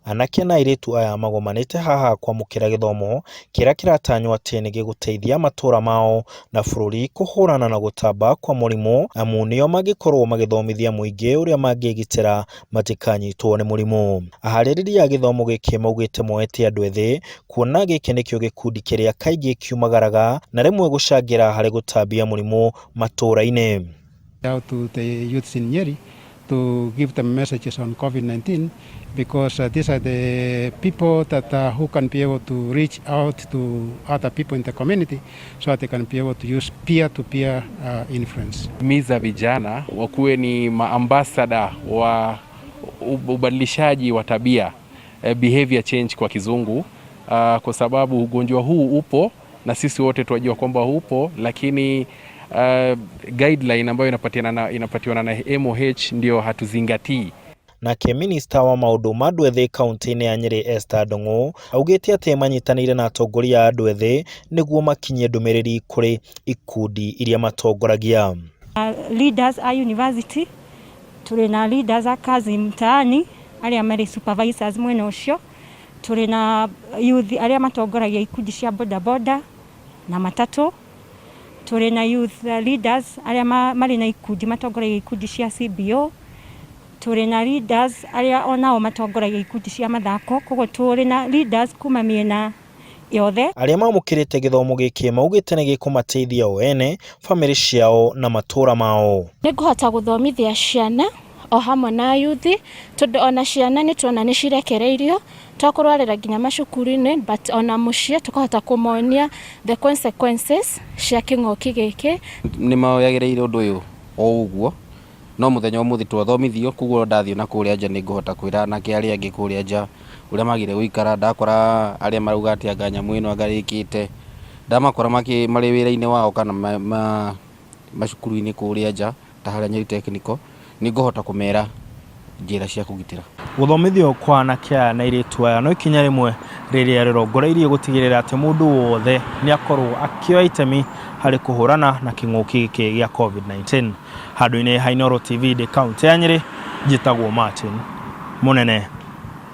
Anake na airĩtu aya magomanĩte haha kwamũkĩra gĩthomo kĩrĩa kĩratanywo atĩ nĩ gĩgũteithia matũũra mao na bũrũri kũhũrana na gũtamba kwa mũrimũ, amu nĩo mangĩkorwo magĩthomithia mũingĩ ũrĩa mangĩgitĩra matikanyitwo nĩ mũrimũ. Aharĩrĩria a gĩthomo gĩkĩ maugĩte moete andũ ethĩ, kuona gĩkĩ nĩkĩo gĩkundi kĩrĩa kaingĩ kiumagaraga na rĩmwe gũcangĩra harĩ gũtambia mũrimũ matũũra-inĩ. Out to the youths in Nyeri to give them messages on COVID-19 because these are the people that who can be able to reach out to other people in the community so that they can be able to use peer-to-peer influence. Miza vijana wakuwe ni maambassador wa ubadilishaji wa tabia, behavior change kwa kizungu, kwa sababu ugonjwa huu upo na sisi wote tunajua kwamba upo, lakini guideline ambayo inapatiwana na MOH ndio hatuzingatii. Nake minista wa maũndũ ma andũ ethĩ kaunti-inĩ ya Nyeri Esther Ndung'u augĩte atĩ manyitanĩire na atongoria a andũ ethĩ nĩguo makinyie ndũmĩrĩri kũrĩ ikundi iria matongoragia. Leaders a university, tũrĩ na leaders a kazi mtaani arĩa marĩ supervisors mwena ũcio, tũrĩ na youth arĩa matongoragia ikundi cia bodaboda na matatũ, tũrĩ na youth leaders arĩa marĩ na ikundi matongoragia ikundi cia CBO, tũrĩ na leaders arĩa onao matongoragia ikundi cia mathako, koguo tũrĩ na leaders kuma mĩena yothe. Arĩa mamũkĩrĩte gĩthomo gĩkĩ maugĩte nĩ gĩkũmateithia o ene, famĩlĩ ciao na matũũra mao. Nĩngũhota gũthomithia ciana o hamwe na ayuthi, tondũ ona ciana nĩtuona nĩ cirekereirio tũkũrwarĩra nginya macukuru-inĩ, but ona mũciĩ tũkahota kũmonia the consequences cia kĩng'ũki gĩkĩ. Nĩ maoyagĩrĩire ũndũ ũyũ o ũguo, no mũthenya ũmũthĩ twathomithio, koguo ndathiĩ na kũrĩa nja nĩngũhota kwĩra anake arĩa angĩ kũrĩa nja ũrĩa magĩrĩire gũikara. Ndakora arĩa marauga atĩ anga nyamũ ĩno ngarĩkĩte, ndamakora marĩ wĩra-inĩ wao kana macukuru-inĩ kũrĩa nja ta harĩa Nyeri Technical, nĩngũhota kũmera njĩra cia kũgitĩra. Gũthomithio kwa anake aya na airĩtu aya no ikinya rĩmwe rĩrĩa rĩrongoreirie gũtigĩrĩra atĩ mũndũ wothe nĩ akorwo akĩoya itemi harĩ kũhũrana na kĩng'ũki gĩkĩ gĩa COVID-19. Handũ-inĩ ha Inooro TV kaunti ya Nyeri, njĩtagwo Martin Mũnene.